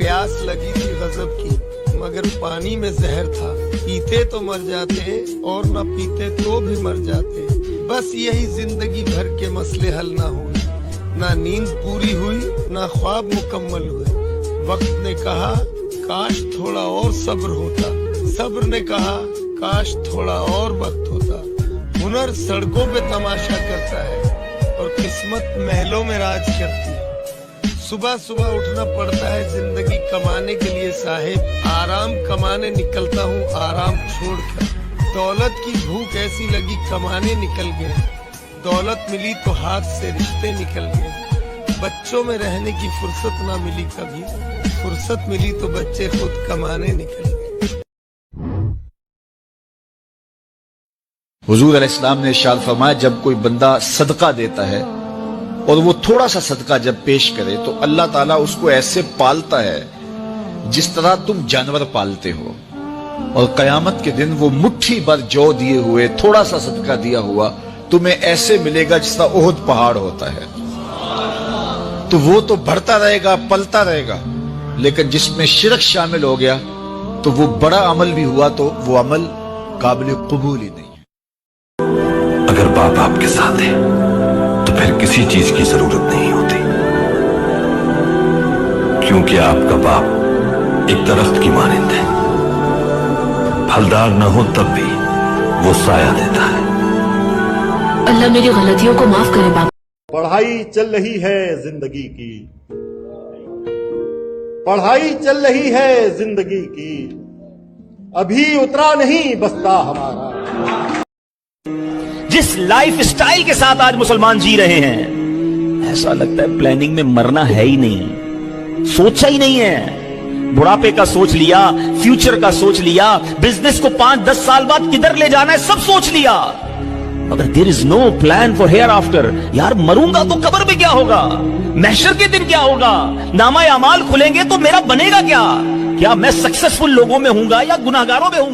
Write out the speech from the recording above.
प्यास लगी थी गजब की, मगर पानी में जहर था। पीते तो मर जाते और न पीते तो भी मर जाते। बस यही जिंदगी भर के मसले हल ना हुए, ना नींद पूरी हुई ना ख्वाब मुकम्मल हुए। वक्त ने कहा काश थोड़ा और सब्र होता, सब्र ने कहा काश थोड़ा और वक्त होता। हुनर सड़कों पे तमाशा करता है और किस्मत महलों में राज करती है। सुबह सुबह उठना पड़ता है जिंदगी कमाने के लिए साहिब, आराम कमाने निकलता हूँ आराम छोड़कर। दौलत की भूख ऐसी लगी कमाने निकल गए, दौलत मिली तो हाथ से रिश्ते निकल गए। बच्चों में रहने की फुर्सत ना मिली कभी, फुर्सत मिली तो बच्चे खुद कमाने निकल गए। हुजूर अलैहिस्सलाम ने इरशाद फरमाया, जब कोई बंदा सदका देता है और वो थोड़ा सा सदका जब पेश करे तो अल्लाह ताला उसको ऐसे पालता है जिस तरह तुम जानवर पालते हो, और कयामत के दिन वो मुट्ठी भर जौ दिए हुए थोड़ा सा सदका दिया हुआ तुम्हें ऐसे मिलेगा जिस तरह ओहद पहाड़ होता है। तो वो तो बढ़ता रहेगा पलता रहेगा, लेकिन जिसमें शिरक शामिल हो गया तो वो बड़ा अमल भी हुआ तो वो अमल काबिल कबूल ही नहीं। अगर बाप आपके साथ है तो फिर किसी चीज की जरूरत नहीं होती, क्योंकि आपका बाप एक दरख्त की मानिंद है, फलदार न हो तब भी वो साया देता है। अल्लाह मेरी गलतियों को माफ करे बाप। पढ़ाई चल रही है जिंदगी की, पढ़ाई चल रही है जिंदगी की, अभी उतरा नहीं बस्ता हमारा। जिस लाइफ स्टाइल के साथ आज मुसलमान जी रहे हैं, ऐसा लगता है प्लानिंग में मरना है ही नहीं, सोचा ही नहीं है। बुढ़ापे का सोच लिया, फ्यूचर का सोच लिया, बिजनेस को 5-10 साल बाद किधर ले जाना है सब सोच लिया, मगर there is no plan for hereafter. यार मरूंगा तो कब्र में क्या होगा, महशर के दिन क्या होगा, नामा अमाल खुलेंगे तो मेरा बनेगा क्या? क्या मैं सक्सेसफुल लोगों में हूंगा या गुनाहगारों में हूंगा?